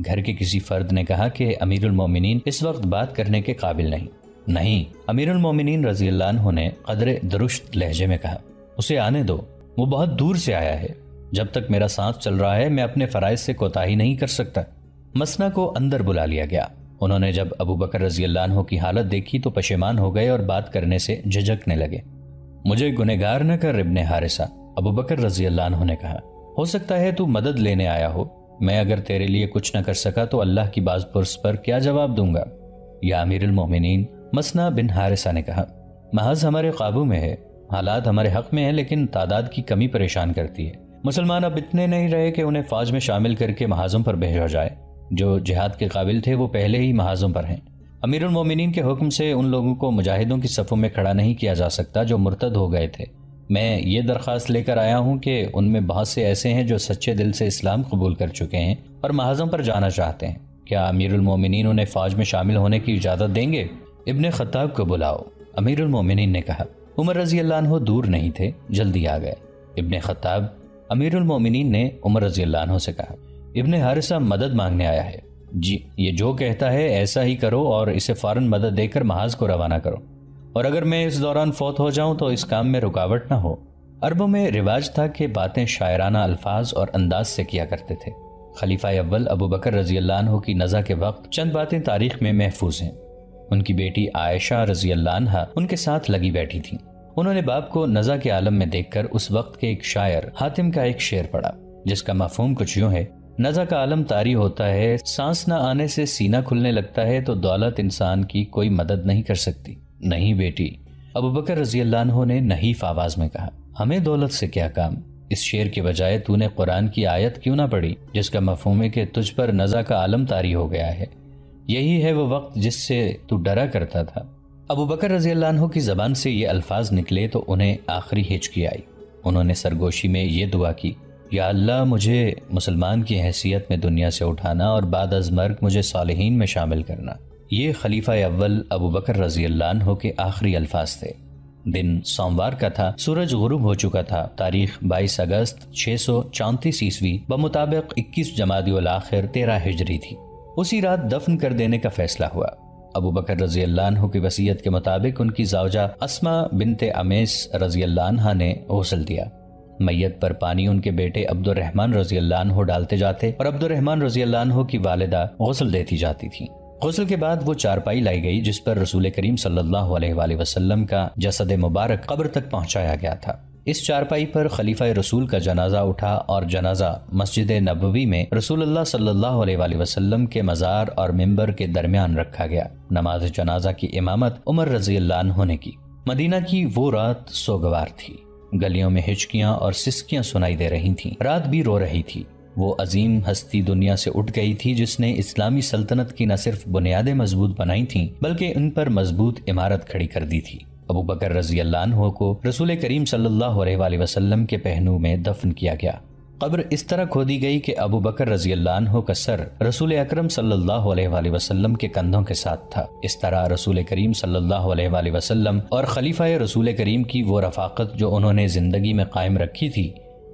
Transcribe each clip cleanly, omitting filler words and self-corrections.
گھر کے کسی فرد نے کہا کہ امیر المومنین اس وقت بات کرنے کے قابل نہیں۔ امیر المومنین رضی اللہ عنہ نے قدر درشت لہجے میں کہا، اسے آنے دو، وہ بہت دور سے آیا ہے، جب تک میرا سانس چل رہا ہے میں اپنے فرائض سے کوتاہی نہیں کر سکتا۔ مسنا کو اندر بلا لیا گیا۔ انہوں نے جب ابو بکر رضی اللہ عنہ کی حالت دیکھی تو پشیمان ہو گئے اور بات کرنے سے جھجکنے لگے۔ مجھے گنہگار نہ کر ابن حارثہ، ابو بکر رضی اللہ عنہ نے کہا، ہو سکتا ہے تو مدد لینے آیا ہو، میں اگر تیرے لیے کچھ نہ کر سکا تو اللہ کی باز پرس پر کیا جواب دوں گا؟ یا امیر المومنین، مسنا بن حارثہ نے کہا، محض ہمارے قابو میں ہے، حالات ہمارے حق میں ہیں، لیکن تعداد کی کمی پریشان کرتی ہے۔ مسلمان اب اتنے نہیں رہے کہ انہیں فوج میں شامل کر کے محاذوں پر بھیجا جائے۔ جو جہاد کے قابل تھے وہ پہلے ہی محاذوں پر ہیں۔ امیر المومنین کے حکم سے ان لوگوں کو مجاہدوں کی صفوں میں کھڑا نہیں کیا جا سکتا جو مرتد ہو گئے تھے۔ میں یہ درخواست لے کر آیا ہوں کہ ان میں بہت سے ایسے ہیں جو سچے دل سے اسلام قبول کر چکے ہیں اور محاذوں پر جانا چاہتے ہیں، کیا امیر المومنین انہیں فوج میں شامل ہونے کی اجازت دیں گے؟ ابن خطاب کو بلاؤ، امیر المومنین نے کہا۔ عمر رضی اللہ عنہ دور نہیں تھے، جلدی آ گئے۔ ابن خطاب، امیر المومنین نے عمر رضی اللہ عنہ سے کہا، ابن حارثہ مدد مانگنے آیا ہے۔ جی، یہ جو کہتا ہے ایسا ہی کرو اور اسے فوراً مدد دے کر محاذ کو روانہ کرو، اور اگر میں اس دوران فوت ہو جاؤں تو اس کام میں رکاوٹ نہ ہو۔ عربوں میں رواج تھا کہ باتیں شاعرانہ الفاظ اور انداز سے کیا کرتے تھے۔ خلیفہ اول ابو بکر رضی اللہ عنہ کی نزا کے وقت چند باتیں تاریخ میں محفوظ ہیں۔ ان کی بیٹی عائشہ رضی اللہ عنہا ان کے ساتھ لگی بیٹھی تھیں۔ انہوں نے باپ کو نزا کے عالم میں دیکھ کر اس وقت کے ایک شاعر حاتم کا ایک شعر پڑھا، جس کا مفہوم کچھ یوں ہے، نزا کا عالم طاری ہوتا ہے، سانس نہ آنے سے سینہ کھلنے لگتا ہے تو دولت انسان کی کوئی مدد نہیں کر سکتی۔ نہیں بیٹی، ابو بکر رضی اللہ عنہ نے نحیف آواز میں کہا، ہمیں دولت سے کیا کام؟ اس شعر کے بجائے تو نے قرآن کی آیت کیوں نہ پڑھی جس کا مفہوم ہے کہ تجھ پر نزا کا عالم طاری ہو گیا ہے؟ یہی ہے وہ وقت جس سے تو ڈرا کرتا تھا۔ ابو بکر رضی اللہ عنہ کی زبان سے یہ الفاظ نکلے تو انہیں آخری ہچکی آئی۔ انہوں نے سرگوشی میں یہ دعا کی، یا اللہ مجھے مسلمان کی حیثیت میں دنیا سے اٹھانا اور بعد از مرگ مجھے صالحین میں شامل کرنا۔ یہ خلیفہ اول ابو بکر رضی اللہ عنہ کے آخری الفاظ تھے۔ دن سوموار کا تھا، سورج غروب ہو چکا تھا۔ تاریخ 22 اگست 634 عیسوی بمطابق 21 جمادی الاخر 13 ہجری تھی۔ اسی رات دفن کر دینے کا فیصلہ ہوا۔ ابو بکر رضی اللہ عنہ کی وصیت کے مطابق ان کی زوجہ اسما بنت امیس رضی اللہ عنہ نے غسل دیا۔ میت پر پانی ان کے بیٹے عبد الرحمن رضی اللہ عنہ ڈالتے جاتے اور عبد الرحمن رضی اللہ عنہ کی والدہ غسل دیتی جاتی تھی۔ غسل کے بعد وہ چارپائی لائی گئی جس پر رسول کریم صلی اللہ علیہ وآلہ وسلم کا جسد مبارک قبر تک پہنچایا گیا تھا۔ اس چارپائی پر خلیفہ رسول کا جنازہ اٹھا اور جنازہ مسجد نبوی میں رسول اللہ صلی اللہ علیہ وآلہ وسلم کے مزار اور منبر کے درمیان رکھا گیا۔ نماز جنازہ کی امامت عمر رضی اللہ عنہ نے کی۔ مدینہ کی وہ رات سوگوار تھی۔ گلیوں میں ہچکیاں اور سسکیاں سنائی دے رہی تھیں۔ رات بھی رو رہی تھی۔ وہ عظیم ہستی دنیا سے اٹھ گئی تھی جس نے اسلامی سلطنت کی نہ صرف بنیادیں مضبوط بنائی تھیں بلکہ ان پر مضبوط عمارت کھڑی کر دی تھی۔ ابو بکر رضی اللہ عنہ کو رسول کریم صلی اللہ علیہ وآلہ وسلم کے پہنو میں دفن کیا گیا۔ قبر اس طرح کھودی گئی کہ ابو بکر رضی اللہ عنہ کا سر رسول اکرم صلی اللہ علیہ وآلہ وسلم کے کندھوں کے ساتھ تھا۔ اس طرح رسول کریم صلی اللہ علیہ وآلہ وسلم اور خلیفہ رسول کریم کی وہ رفاقت جو انہوں نے زندگی میں قائم رکھی تھی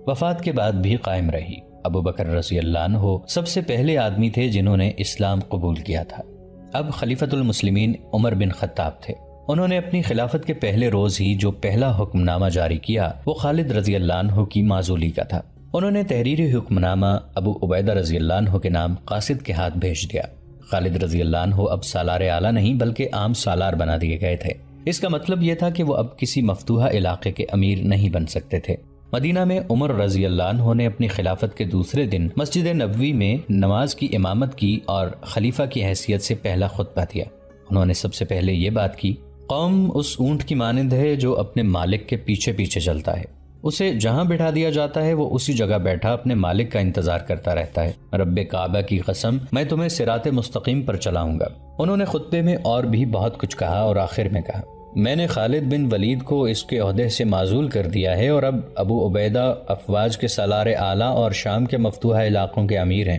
وفات کے بعد بھی قائم رہی۔ ابو بکر رضی اللہ عنہ سب سے پہلے آدمی تھے جنہوں نے اسلام قبول کیا تھا۔ اب خلیفۃ المسلمین عمر بن خطاب تھے۔ انہوں نے اپنی خلافت کے پہلے روز ہی جو پہلا حکم نامہ جاری کیا وہ خالد رضی اللہ عنہ کی معزولی کا تھا۔ انہوں نے تحریری حکم نامہ ابو عبیدہ رضی اللہ عنہ کے نام قاصد کے ہاتھ بھیج دیا۔ خالد رضی اللہ عنہ اب سالار اعلیٰ نہیں بلکہ عام سالار بنا دیے گئے تھے۔ اس کا مطلب یہ تھا کہ وہ اب کسی مفتوحہ علاقے کے امیر نہیں بن سکتے تھے۔ مدینہ میں عمر رضی اللہ عنہ نے اپنی خلافت کے دوسرے دن مسجد نبوی میں نماز کی امامت کی اور خلیفہ کی حیثیت سے پہلا خطبہ دیا۔ انہوں نے سب سے پہلے یہ بات کی، قوم اس اونٹ کی مانند ہے جو اپنے مالک کے پیچھے پیچھے چلتا ہے۔ اسے جہاں بٹھا دیا جاتا ہے وہ اسی جگہ بیٹھا اپنے مالک کا انتظار کرتا رہتا ہے۔ رب کعبہ کی قسم، میں تمہیں صراط مستقیم پر چلاؤں گا۔ انہوں نے خطبے میں اور بھی بہت کچھ کہا اور آخر میں کہا، میں نے خالد بن ولید کو اس کے عہدے سے معزول کر دیا ہے اور اب ابو عبیدہ افواج کے سالار اعلیٰ اور شام کے مفتوحہ علاقوں کے امیر ہیں۔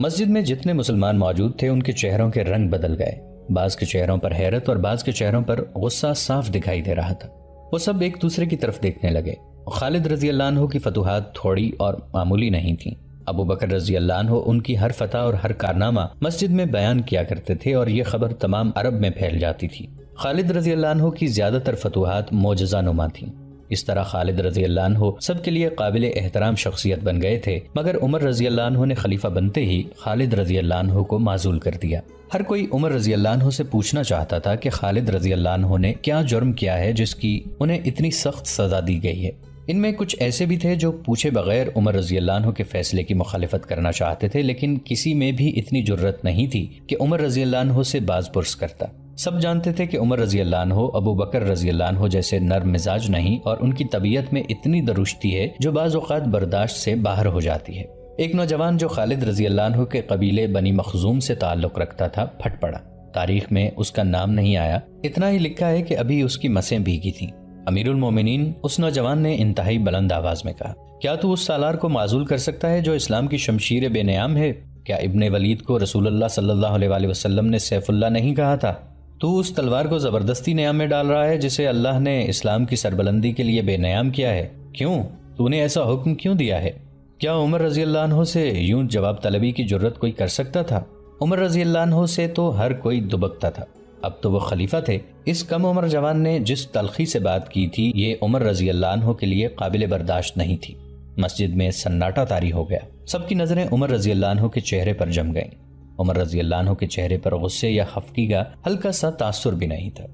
مسجد میں جتنے مسلمان موجود تھے ان کے چہروں کے رنگ بدل گئے۔ بعض کے چہروں پر حیرت اور بعض کے چہروں پر غصہ صاف دکھائی دے رہا تھا۔ وہ سب ایک دوسرے کی طرف دیکھنے لگے۔ خالد رضی اللہ عنہ کی فتوحات تھوڑی اور معمولی نہیں تھیں۔ ابو بکر رضی اللہ عنہ ان کی ہر فتح اور ہر کارنامہ مسجد میں بیان کیا کرتے تھے اور یہ خبر تمام عرب میں پھیل جاتی تھی۔ خالد رضی اللہ عنہ کی زیادہ تر فتوحات معجزہ نما تھیں۔ اس طرح خالد رضی اللہ عنہ سب کے لیے قابل احترام شخصیت بن گئے تھے، مگر عمر رضی اللہ عنہ نے خلیفہ بنتے ہی خالد رضی اللہ عنہ کو معزول کر دیا۔ ہر کوئی عمر رضی اللہ عنہ سے پوچھنا چاہتا تھا کہ خالد رضی اللہ عنہ نے کیا جرم کیا ہے جس کی انہیں اتنی سخت سزا دی گئی ہے۔ ان میں کچھ ایسے بھی تھے جو پوچھے بغیر عمر رضی اللہ عنہ کے فیصلے کی مخالفت کرنا چاہتے تھے، لیکن کسی میں بھی اتنی جرت نہیں تھی کہ عمر رضی اللہ عنہ سے باز پرس کرتا۔ سب جانتے تھے کہ عمر رضی اللہ عنہ ابو بکر رضی اللہ عنہ جیسے نرم مزاج نہیں، اور ان کی طبیعت میں اتنی درشتی ہے جو بعض اوقات برداشت سے باہر ہو جاتی ہے۔ ایک نوجوان جو خالد رضی اللہ عنہ کے قبیلے بنی مخزوم سے تعلق رکھتا تھا پھٹ پڑا۔ تاریخ میں اس کا نام نہیں آیا، اتنا ہی لکھا ہے کہ ابھی اس کی مسیں بھیگی تھیں۔ امیر المومنین اس نوجوان نے انتہائی بلند آواز میں کہا، کیا تو اس سالار کو معزول کر سکتا ہے جو اسلام کی شمشیر بے نیام ہے؟ کیا ابن ولید کو رسول اللہ صلی اللہ علیہ وآلہ وسلم نے سیف اللہ نہیں کہا تھا؟ تو اس تلوار کو زبردستی نیام میں ڈال رہا ہے جسے اللہ نے اسلام کی سربلندی کے لیے بے نیام کیا ہے۔ کیوں؟ تو نے ایسا حکم کیوں دیا ہے؟ کیا عمر رضی اللہ عنہ سے یوں جواب طلبی کی جرت کوئی کر سکتا تھا؟ عمر رضی اللہ عنہ سے تو ہر کوئی دبکتا تھا، اب تو وہ خلیفہ تھے۔ اس کم عمر جوان نے جس تلخی سے بات کی تھی یہ عمر رضی اللہ عنہ کے لیے قابل برداشت نہیں تھی۔ مسجد میں سناٹا طاری ہو گیا، سب کی نظریں عمر رضی اللہ عنہ کے چہرے پر جم گئیں۔ عمر رضی اللہ عنہ کے چہرے پر غصے یا خفگی کا ہلکا سا تاثر بھی نہیں تھا۔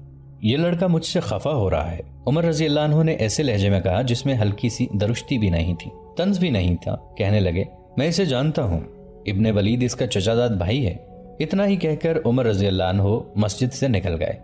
یہ لڑکا مجھ سے خفا ہو رہا ہے، عمر رضی اللہ عنہ نے ایسے لہجے میں کہا جس میں ہلکی سی درشتی بھی نہیں تھی، طنز بھی نہیں تھا۔ کہنے لگے، میں اسے جانتا ہوں، ابن ولید اس کا چچا زاد بھائی ہے۔ اتنا ہی کہہ کر عمر رضی اللہ عنہ مسجد سے نکل گئے۔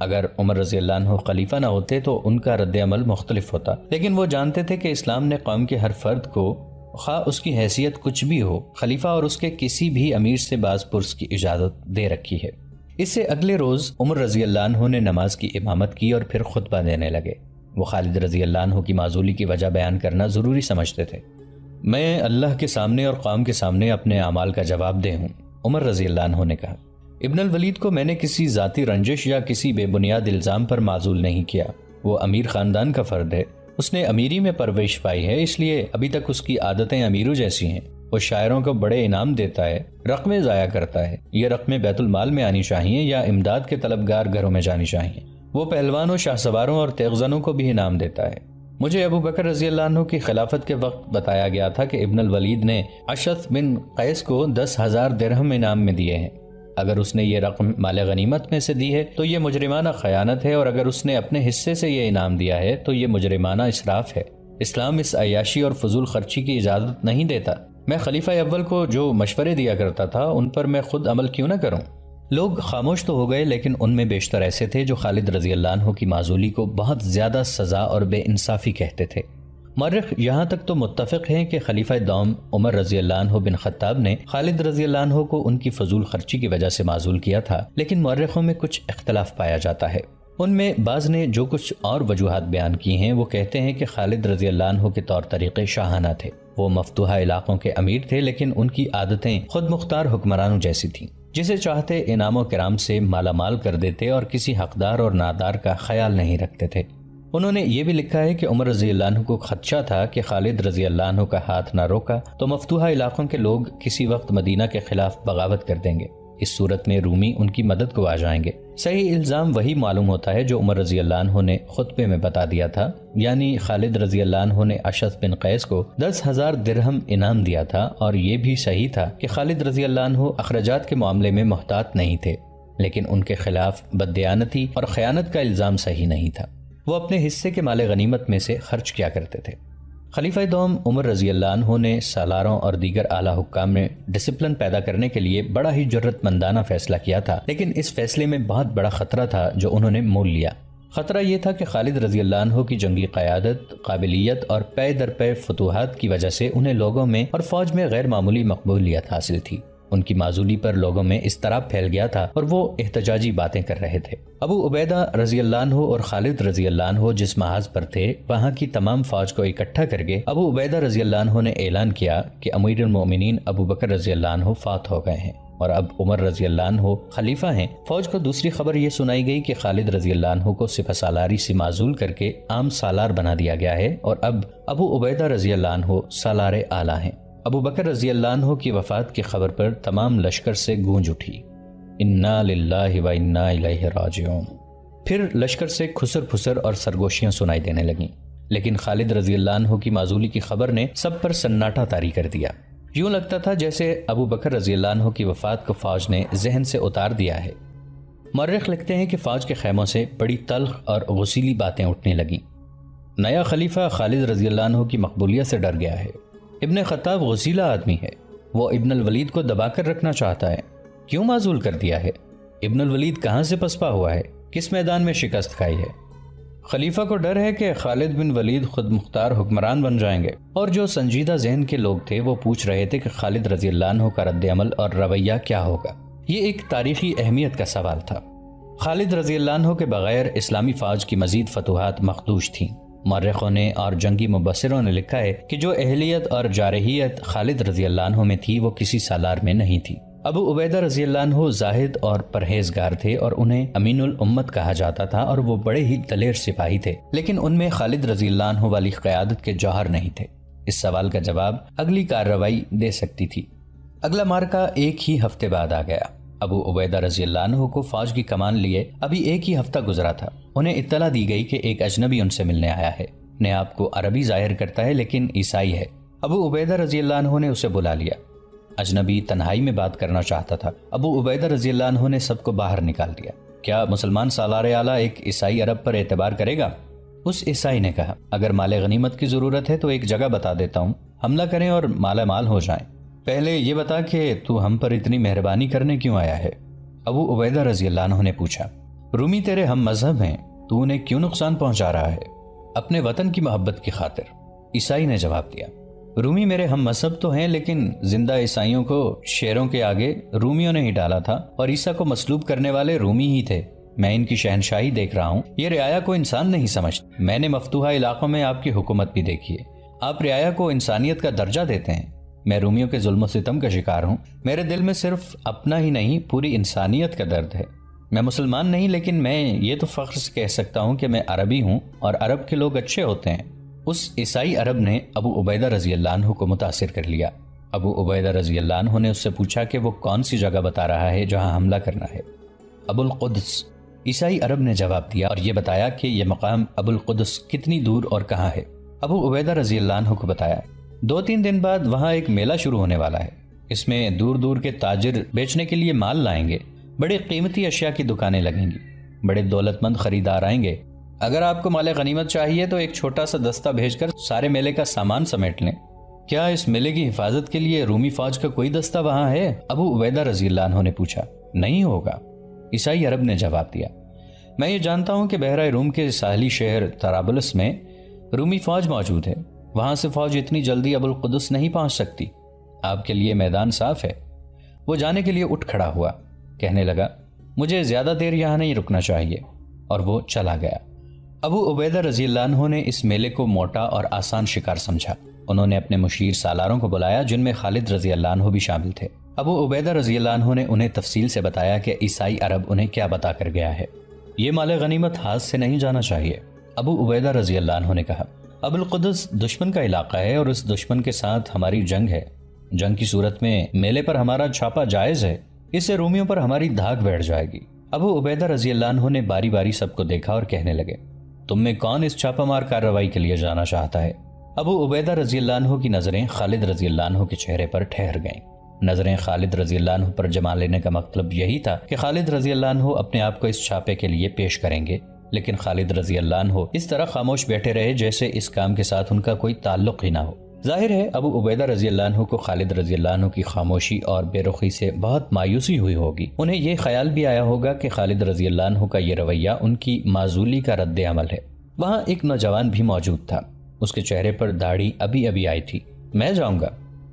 اگر عمر رضی اللہ عنہ خلیفہ نہ ہوتے تو ان کا رد عمل مختلف ہوتا، لیکن وہ جانتے تھے کہ اسلام نے قوم کے ہر فرد کو، خواہ اس کی حیثیت کچھ بھی ہو، خلیفہ اور اس کے کسی بھی امیر سے باز پرس کی اجازت دے رکھی ہے۔ اس سے اگلے روز عمر رضی اللہ عنہ نے نماز کی امامت کی اور پھر خطبہ دینے لگے۔ وہ خالد رضی اللہ عنہ کی معزولی کی وجہ بیان کرنا ضروری سمجھتے تھے۔ میں اللہ کے سامنے اور قوم کے سامنے اپنے اعمال کا جواب دہ ہوں، عمر رضی اللہ عنہ نے کہا۔ ابن الولید کو میں نے کسی ذاتی رنجش یا کسی بے بنیاد الزام پر معزول نہیں کیا، وہ امیر خاندان کا فرد ہے، اس نے امیری میں پرورش پائی ہے، اس لیے ابھی تک اس کی عادتیں امیروں جیسی ہیں۔ وہ شاعروں کو بڑے انعام دیتا ہے، رقمیں ضائع کرتا ہے، یہ رقمیں بیت المال میں آنی چاہیے یا امداد کے طلبگار گھروں میں جانی چاہیے۔ وہ پہلوانوں، شاہ سواروں اور تیغزنوں کو بھی انعام دیتا ہے۔ مجھے ابو بکر رضی اللہ عنہ کی خلافت کے وقت بتایا گیا تھا کہ ابن الولید نے اشعث بن قیس کو 10,000 درہم انعام میں دیے ہیں۔ اگر اس نے یہ رقم مال غنیمت میں سے دی ہے تو یہ مجرمانہ خیانت ہے، اور اگر اس نے اپنے حصے سے یہ انعام دیا ہے تو یہ مجرمانہ اسراف ہے۔ اسلام اس عیاشی اور فضول خرچی کی اجازت نہیں دیتا۔ میں خلیفہ اول کو جو مشورے دیا کرتا تھا ان پر میں خود عمل کیوں نہ کروں؟ لوگ خاموش تو ہو گئے، لیکن ان میں بیشتر ایسے تھے جو خالد رضی اللہ عنہ کی معزولی کو بہت زیادہ سزا اور بے انصافی کہتے تھے۔ مورخ یہاں تک تو متفق ہیں کہ خلیفہ دوم عمر رضی اللہ عنہ بن خطاب نے خالد رضی اللہ عنہ کو ان کی فضول خرچی کی وجہ سے معزول کیا تھا، لیکن مورخوں میں کچھ اختلاف پایا جاتا ہے۔ ان میں بعض نے جو کچھ اور وجوہات بیان کی ہیں وہ کہتے ہیں کہ خالد رضی اللہ عنہ کے طور طریقے شاہانہ تھے، وہ مفتوحہ علاقوں کے امیر تھے، لیکن ان کی عادتیں خود مختار حکمرانوں جیسی تھیں، جسے چاہتے انعام و کرام سے مالا مال کر دیتے اور کسی حقدار اور نادار کا خیال نہیں رکھتے تھے۔ انہوں نے یہ بھی لکھا ہے کہ عمر رضی اللہ عنہ کو خدشہ تھا کہ خالد رضی اللہ عنہ کا ہاتھ نہ روکا تو مفتوحہ علاقوں کے لوگ کسی وقت مدینہ کے خلاف بغاوت کر دیں گے، اس صورت میں رومی ان کی مدد کو آ جائیں گے۔ صحیح الزام وہی معلوم ہوتا ہے جو عمر رضی اللہ عنہ نے خطبے میں بتا دیا تھا، یعنی خالد رضی اللہ عنہ نے اشعث بن قیس کو 10,000 درہم انعام دیا تھا، اور یہ بھی صحیح تھا کہ خالد رضی اللہ عنہ اخراجات کے معاملے میں محتاط نہیں تھے، لیکن ان کے خلاف بددیانتی اور خیانت کا الزام صحیح نہیں تھا۔ وہ اپنے حصے کے مال غنیمت میں سے خرچ کیا کرتے تھے۔ خلیفہ دوم عمر رضی اللہ عنہ نے سالاروں اور دیگر اعلیٰ حکام میں ڈسپلن پیدا کرنے کے لیے بڑا ہی جرت مندانہ فیصلہ کیا تھا، لیکن اس فیصلے میں بہت بڑا خطرہ تھا جو انہوں نے مول لیا۔ خطرہ یہ تھا کہ خالد رضی اللہ عنہ کی جنگی قیادت، قابلیت اور پے در پے فتوحات کی وجہ سے انہیں لوگوں میں اور فوج میں غیر معمولی مقبولیت حاصل تھی۔ ان کی معزولی پر لوگوں میں اضطراب پھیل گیا تھا اور وہ احتجاجی باتیں کر رہے تھے۔ ابو عبیدہ رضی اللہ عنہ اور خالد رضی اللہ عنہ جس محاذ پر تھے وہاں کی تمام فوج کو اکٹھا کر کے ابو عبیدہ رضی اللہ عنہ نے اعلان کیا کہ امیر المومنین ابو بکر رضی اللہ عنہ فات ہو گئے ہیں اور اب عمر رضی اللہ عنہ خلیفہ ہیں۔ فوج کو دوسری خبر یہ سنائی گئی کہ خالد رضی اللہ عنہ کو سپہ سالاری سے معزول کر کے عام سالار بنا دیا گیا ہے اور اب ابو عبیدہ رضی اللہ عنہ سالار اعلیٰ ہیں۔ ابو بکر رضی اللہ عنہ کی وفات کی خبر پر تمام لشکر سے گونج اٹھی، انا للہ و انا الیہ راجعون۔ پھر لشکر سے کھسر پھسر اور سرگوشیاں سنائی دینے لگیں، لیکن خالد رضی اللہ عنہ کی معزولی کی خبر نے سب پر سناٹا طاری کر دیا۔ یوں لگتا تھا جیسے ابو بکر رضی اللہ عنہ کی وفات کو فوج نے ذہن سے اتار دیا ہے۔ مورخ لکھتے ہیں کہ فوج کے خیموں سے بڑی تلخ اور غسیلی باتیں اٹھنے لگیں۔ نیا خلیفہ خالد رضی اللہ عنہ کی مقبولیت سے ڈر گیا ہے۔ ابن خطاب غسیلہ آدمی ہے، وہ ابن الولید کو دبا کر رکھنا چاہتا ہے، کیوں معزول کر دیا ہے؟ ابن الولید کہاں سے پسپا ہوا ہے؟ کس میدان میں شکست کھائی ہے؟ خلیفہ کو ڈر ہے کہ خالد بن ولید خود مختار حکمران بن جائیں گے، اور جو سنجیدہ ذہن کے لوگ تھے وہ پوچھ رہے تھے کہ خالد رضی اللہ عنہ کا رد عمل اور رویہ کیا ہوگا۔ یہ ایک تاریخی اہمیت کا سوال تھا۔ خالد رضی اللہ عنہ کے بغیر اسلامی فوج کی مزید فتوحات مخدوش تھیں۔ مورخوں نے اور جنگی مبصروں نے لکھا ہے کہ جو اہلیت اور جارحیت خالد رضی اللہ عنہ میں تھی وہ کسی سالار میں نہیں تھی۔ ابو عبیدہ رضی اللہ عنہ زاہد اور پرہیزگار تھے اور انہیں امین الامت کہا جاتا تھا، اور وہ بڑے ہی دلیر سپاہی تھے، لیکن ان میں خالد رضی اللہ عنہ والی قیادت کے جوہر نہیں تھے۔ اس سوال کا جواب اگلی کارروائی دے سکتی تھی۔ اگلا مارکا ایک ہی ہفتے بعد آ گیا۔ ابو عبیدہ رضی اللہ عنہ کو فوج کی کمان لیے ابھی ایک ہی ہفتہ گزرا تھا۔ انہیں اطلاع دی گئی کہ ایک اجنبی ان سے ملنے آیا ہے، اپنے آپ کو عربی ظاہر کرتا ہے لیکن عیسائی ہے۔ ابو عبیدہ رضی اللہ عنہ نے اسے بلا لیا۔ اجنبی تنہائی میں بات کرنا چاہتا تھا۔ ابو عبیدہ رضی اللہ عنہ نے سب کو باہر نکال دیا۔ کیا مسلمان سالار اعلیٰ ایک عیسائی عرب پر اعتبار کرے گا؟ اس عیسائی نے کہا، اگر مال غنیمت کی ضرورت ہے تو ایک جگہ بتا دیتا ہوں، حملہ کریں اور مالا مال ہو جائیں۔ پہلے یہ بتا کہ تو ہم پر اتنی مہربانی کرنے کیوں آیا ہے؟ ابو عبیدہ رضی اللہ عنہ نے پوچھا۔ رومی تیرے ہم مذہب ہیں، تو انہیں کیوں نقصان پہنچا رہا ہے؟ اپنے وطن کی محبت کی خاطر، عیسائی نے جواب دیا۔ رومی میرے ہم مذہب تو ہیں، لیکن زندہ عیسائیوں کو شیروں کے آگے رومیوں نے ہی ڈالا تھا، اور عیسیٰ کو مصلوب کرنے والے رومی ہی تھے۔ میں ان کی شہنشاہی دیکھ رہا ہوں، یہ رعایا کو انسان نہیں سمجھتا۔ میں نے مفتوحہ علاقوں میں آپ کی حکومت بھی دیکھی ہے، آپ رعایا کو انسانیت کا درجہ دیتے ہیں۔ میں رومیوں کے ظلم و ستم کا شکار ہوں، میرے دل میں صرف اپنا ہی نہیں پوری انسانیت کا درد ہے۔ میں مسلمان نہیں، لیکن میں یہ تو فخر سے کہہ سکتا ہوں کہ میں عربی ہوں، اور عرب کے لوگ اچھے ہوتے ہیں۔ اس عیسائی عرب نے ابو عبیدہ رضی اللہ عنہ کو متاثر کر لیا۔ ابو عبیدہ رضی اللہ عنہ نے اس سے پوچھا کہ وہ کون سی جگہ بتا رہا ہے جہاں حملہ کرنا ہے۔ ابو القدس، عیسائی عرب نے جواب دیا اور یہ بتایا کہ یہ مقام ابو القدس کتنی دور اور کہاں ہے۔ ابو عبیدہ رضی اللہ عنہ کو بتایا 2-3 دن بعد وہاں ایک میلہ شروع ہونے والا ہے، اس میں دور دور کے تاجر بیچنے کے لیے مال لائیں گے، بڑے قیمتی اشیاء کی دکانیں لگیں گی، بڑے دولت مند خریدار آئیں گے۔ اگر آپ کو مال غنیمت چاہیے تو ایک چھوٹا سا دستہ بھیج کر سارے میلے کا سامان سمیٹ لیں۔ کیا اس میلے کی حفاظت کے لیے رومی فوج کا کوئی دستہ وہاں ہے؟ ابو عبیدہ رضی اللہ عنہ نے پوچھا۔ نہیں ہوگا، عیسائی عرب نے جواب دیا۔ میں یہ جانتا ہوں کہ بحرہ روم کے ساحلی شہر طرابلس میں رومی فوج موجود ہے، وہاں سے فوج اتنی جلدی ابو القدس نہیں پہنچ سکتی۔ آپ کے لیے میدان صاف ہے۔ وہ جانے کے لیے اٹھ کھڑا ہوا، کہنے لگا مجھے زیادہ دیر یہاں نہیں رکنا چاہیے، اور وہ چلا گیا۔ ابو عبیدہ رضی اللہ عنہ نے اس میلے کو موٹا اور آسان شکار سمجھا۔ انہوں نے اپنے مشیر سالاروں کو بلایا جن میں خالد رضی اللہ عنہ بھی شامل تھے۔ ابو عبیدہ رضی اللہ عنہ نے انہیں تفصیل سے بتایا کہ عیسائی عرب انہیں کیا بتا کر گیا ہے۔ یہ مال غنیمت ہاتھ سے نہیں جانا چاہیے، ابو عبیدہ رضی اللہ عنہ نے کہا۔ ابو القدس دشمن کا علاقہ ہے اور اس دشمن کے ساتھ ہماری جنگ ہے۔ جنگ کی صورت میں میلے پر ہمارا چھاپا جائز ہے، اس سے رومیوں پر ہماری دھاک بیٹھ جائے گی۔ ابو عبیدہ رضی اللہ عنہ نے باری باری سب کو دیکھا اور کہنے لگے تم میں کون اس چھاپا مار کارروائی کے لیے جانا چاہتا ہے؟ ابو عبیدہ رضی اللہ عنہ کی نظریں خالد رضی اللہ عنہ کے چہرے پر ٹھہر گئیں۔ نظریں خالد رضی اللہ عنہ پر جما لینے کا مطلب یہی تھا کہ خالد رضی اللہ عنہ اپنے آپ کو اس چھاپے کے لیے پیش کریں گے، لیکن خالد رضی اللہ عنہ اس طرح خاموش بیٹھے رہے جیسے اس کام کے ساتھ ان کا کوئی تعلق ہی نہ ہو۔ ظاہر ہے ابو عبیدہ رضی اللہ عنہ کو خالد رضی اللہ عنہ کی خاموشی اور بے رخی سے بہت مایوسی ہوئی ہوگی۔ انہیں یہ خیال بھی آیا ہوگا کہ خالد رضی اللہ عنہ کا یہ رویہ ان کی معزولی کا رد عمل ہے۔ وہاں ایک نوجوان بھی موجود تھا، اس کے چہرے پر داڑھی ابھی ابھی آئی تھی۔ میں جاؤں گا،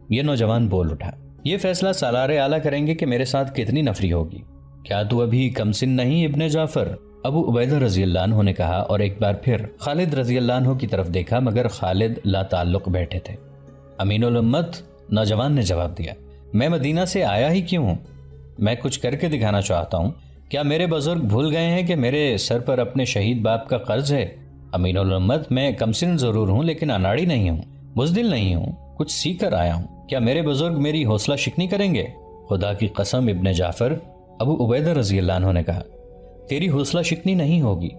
یہ نوجوان بول اٹھا۔ یہ فیصلہ سالار اعلیٰ کریں گے کہ میرے ساتھ کتنی نفری ہوگی۔ کیا تو ابھی کم سن نہیں ابن جعفر؟ ابو عبیدہ رضی اللہ عنہ نے کہا اور ایک بار پھر خالد رضی اللہ عنہ کی طرف دیکھا، مگر خالد لا تعلق بیٹھے تھے۔ امین الامت، نوجوان نے جواب دیا، میں مدینہ سے آیا ہی کیوں ہوں؟ میں کچھ کر کے دکھانا چاہتا ہوں۔ کیا میرے بزرگ بھول گئے ہیں کہ میرے سر پر اپنے شہید باپ کا قرض ہے؟ امین الامت، میں کم سن ضرور ہوں لیکن اناڑی نہیں ہوں، بزدل نہیں ہوں، کچھ سیکھ کر آیا ہوں، کیا میرے بزرگ میری حوصلہ شکنی کریں گے؟ خدا کی قسم ابن جعفر، ابو عبیدہ رضی اللہ عنہ نے کہا، تیری حوصلہ شکنی نہیں ہوگی،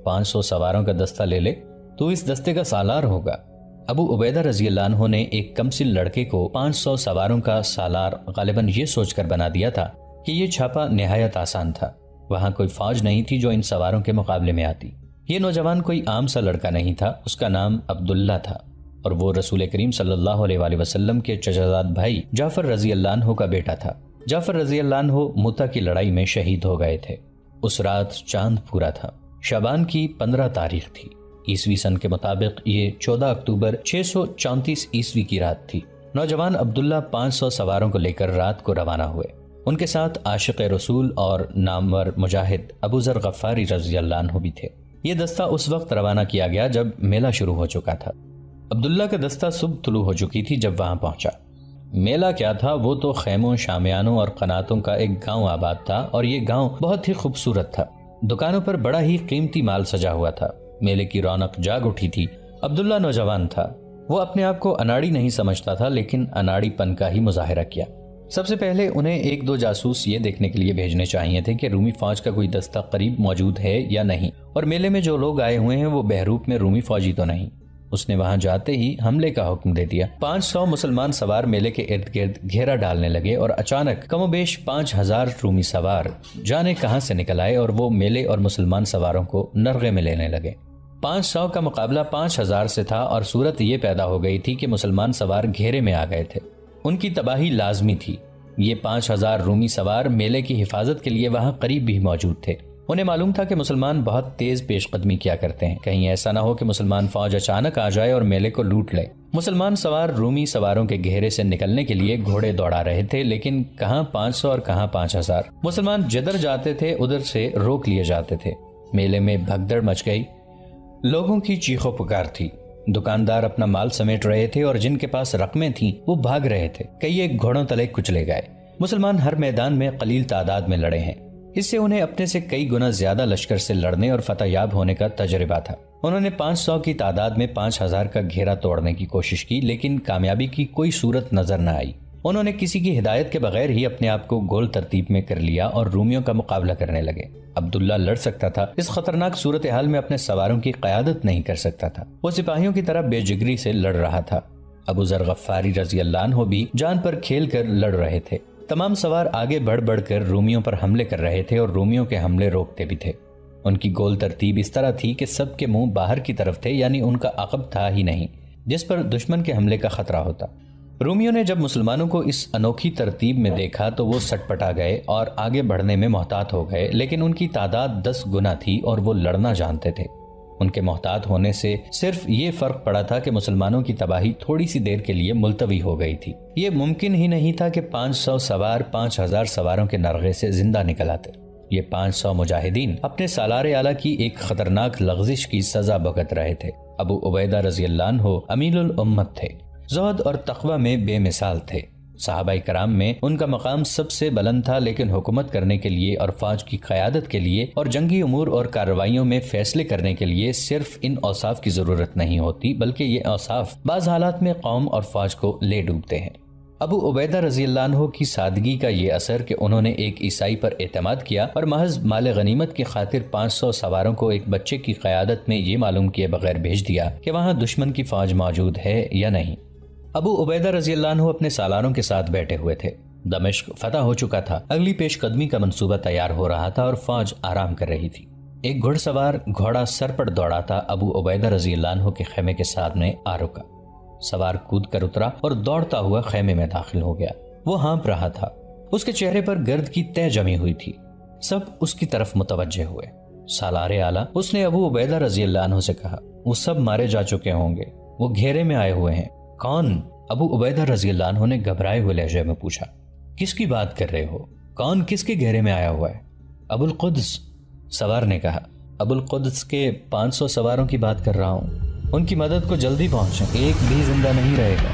500 سواروں کا دستہ لے لے، تو اس دستے کا سالار ہوگا۔ ابو عبیدہ رضی اللہ عنہ نے ایک کمسن لڑکے کو 500 سواروں کا سالار غالباً یہ سوچ کر بنا دیا تھا کہ یہ چھاپا نہایت آسان تھا، وہاں کوئی فوج نہیں تھی جو ان سواروں کے مقابلے میں آتی۔ یہ نوجوان کوئی عام سا لڑکا نہیں تھا، اس کا نام عبداللہ تھا، اور وہ رسول کریم صلی اللہ علیہ وآلہ وسلم کے چچازاد بھائی جعفر رضی اللہ عنہ کا بیٹا تھا۔ جعفر رضی اللہ عنہ موتا کی لڑائی میں شہید ہو گئے تھے۔ اس رات چاند پورا تھا، شعبان کی 15 تاریخ تھی، عیسوی سن کے مطابق یہ 14 اکتوبر 634 عیسوی کی رات تھی۔ نوجوان عبداللہ 500 سواروں کو لے کر رات کو روانہ ہوئے۔ ان کے ساتھ عاشق رسول اور نامور مجاہد ابو ذر غفاری رضی اللہ عنہ بھی تھے۔ یہ دستہ اس وقت روانہ کیا گیا جب میلہ شروع ہو چکا تھا۔ عبداللہ کا دستہ صبح طلوع ہو چکی تھی جب وہاں پہنچا۔ میلہ کیا تھا، وہ تو خیموں، شامیانوں اور قناتوں کا ایک گاؤں آباد تھا، اور یہ گاؤں بہت ہی خوبصورت تھا۔ دکانوں پر بڑا ہی قیمتی مال سجا ہوا تھا۔ میلے کی رونق جاگ اٹھی تھی۔ عبداللہ نوجوان تھا، وہ اپنے آپ کو اناڑی نہیں سمجھتا تھا، لیکن اناڑی پن کا ہی مظاہرہ کیا۔ سب سے پہلے انہیں 1-2 جاسوس یہ دیکھنے کے لیے بھیجنے چاہیے تھے کہ رومی فوج کا کوئی دستہ قریب موجود ہے یا نہیں، اور میلے میں جو لوگ آئے ہوئے ہیں وہ بہروپ میں رومی فوجی تو نہیں۔ اس نے وہاں جاتے ہی حملے کا حکم دے دیا۔ 500 مسلمان سوار میلے کے ارد گرد گھیرا ڈالنے لگے، اور اچانک کم و بیش 5000 رومی سوار جانے کہاں سے نکل آئے، اور وہ میلے اور مسلمان سواروں کو نرغے میں لینے لگے۔ 500 کا مقابلہ 5000 سے تھا، اور صورت یہ پیدا ہو گئی تھی کہ مسلمان سوار گھیرے میں آ گئے تھے۔ ان کی تباہی لازمی تھی۔ یہ 5000 رومی سوار میلے کی حفاظت کے لیے وہاں قریب بھی موجود تھے۔ انہیں معلوم تھا کہ مسلمان بہت تیز پیش قدمی کیا کرتے ہیں، کہیں ایسا نہ ہو کہ مسلمان فوج اچانک آ جائے اور میلے کو لوٹ لے۔ مسلمان سوار رومی سواروں کے گھیرے سے نکلنے کے لیے گھوڑے دوڑا رہے تھے، لیکن کہاں 500 اور کہاں 5000۔ مسلمان جدھر جاتے تھے ادھر سے روک لیے جاتے تھے۔ میلے میں بھگدڑ مچ گئی، لوگوں کی چیخو پکار تھی۔ دکاندار اپنا مال سمیٹ رہے تھے، اور جن کے پاس رقمیں تھیں وہ بھاگ رہے تھے، کئی ایک گھوڑوں تلے کچلے گئے۔ مسلمان ہر میدان میں قلیل تعداد میں لڑے ہیں، اس سے انہیں اپنے سے کئی گنا زیادہ لشکر سے لڑنے اور فتح یاب ہونے کا تجربہ تھا۔ انہوں نے 500 کی تعداد میں 5000 کا گھیرا توڑنے کی کوشش کی، لیکن کامیابی کی کوئی صورت نظر نہ آئی۔ انہوں نے کسی کی ہدایت کے بغیر ہی اپنے آپ کو گول ترتیب میں کر لیا اور رومیوں کا مقابلہ کرنے لگے۔ عبداللہ لڑ سکتا تھا، اس خطرناک صورتحال میں اپنے سواروں کی قیادت نہیں کر سکتا تھا۔ وہ سپاہیوں کی طرح بے جگری سے لڑ رہا تھا۔ ابو ذر غفاری رضی اللہ عنہ بھی جان پر کھیل کر لڑ رہے تھے۔ تمام سوار آگے بڑھ بڑھ کر رومیوں پر حملے کر رہے تھے، اور رومیوں کے حملے روکتے بھی تھے۔ ان کی گول ترتیب اس طرح تھی کہ سب کے منہ باہر کی طرف تھے، یعنی ان کا عقب تھا ہی نہیں جس پر دشمن کے حملے کا خطرہ ہوتا۔ رومیوں نے جب مسلمانوں کو اس انوکھی ترتیب میں دیکھا تو وہ سٹ پٹا گئے اور آگے بڑھنے میں محتاط ہو گئے، لیکن ان کی تعداد 10 گنا تھی اور وہ لڑنا جانتے تھے۔ ان کے محتاط ہونے سے صرف یہ فرق پڑا تھا کہ مسلمانوں کی تباہی تھوڑی سی دیر کے لیے ملتوی ہو گئی تھی۔ یہ ممکن ہی نہیں تھا کہ 500 سوار 5000 سواروں کے نرغے سے زندہ نکل آتے۔ یہ 500 مجاہدین اپنے سالار اعلیٰ کی ایک خطرناک لغزش کی سزا بھگت رہے تھے۔ ابو عبیدہ رضی اللہ عنہ امیر الامت تھے، زہد اور تقوی میں بے مثال تھے۔ صحابہ کرام میں ان کا مقام سب سے بلند تھا، لیکن حکومت کرنے کے لیے اور فوج کی قیادت کے لیے اور جنگی امور اور کارروائیوں میں فیصلے کرنے کے لیے صرف ان اوصاف کی ضرورت نہیں ہوتی، بلکہ یہ اوصاف بعض حالات میں قوم اور فوج کو لے ڈوبتے ہیں۔ ابو عبیدہ رضی اللہ عنہ کی سادگی کا یہ اثر کہ انہوں نے ایک عیسائی پر اعتماد کیا اور محض مال غنیمت کی خاطر 500 سواروں کو ایک بچے کی قیادت میں یہ معلوم کیے بغیر بھیج دیا کہ وہاں دشمن کی فوج موجود ہے یا نہیں۔ ابو عبیدہ رضی اللہ عنہ اپنے سالاروں کے ساتھ بیٹھے ہوئے تھے۔ دمشق فتح ہو چکا تھا، اگلی پیش قدمی کا منصوبہ تیار ہو رہا تھا اور فوج آرام کر رہی تھی۔ ایک گھڑ سوار گھوڑا سر پر دوڑا تھا ابو عبیدہ رضی اللہ عنہ کے خیمے کے سامنے آ رکا۔ سوار کود کر اترا اور دوڑتا ہوا خیمے میں داخل ہو گیا۔ وہ ہانپ رہا تھا، اس کے چہرے پر گرد کی تہ جمی ہوئی تھی۔ سب اس کی طرف متوجہ ہوئے۔ سالار اعلیٰ، اس نے ابو عبیدہ رضی اللہ عنہ سے کہا، وہ سب مارے جا چکے ہوں گے، وہ گھیرے میں آئے ہوئے ہیں۔ کون؟ ابو عبیدہ رضی اللہ عنہ نے گھبرائے ہوئے لہجے میں پوچھا۔ کس کی بات کر رہے ہو؟ کون کس کے گھیرے میں آیا ہوا ہے؟ ابو القدس، سوار نے کہا۔ ابو القدس کے 500 سواروں کی بات کر رہا ہوں، ان کی مدد کو جلدی پہنچیں، ایک بھی زندہ نہیں رہے گا۔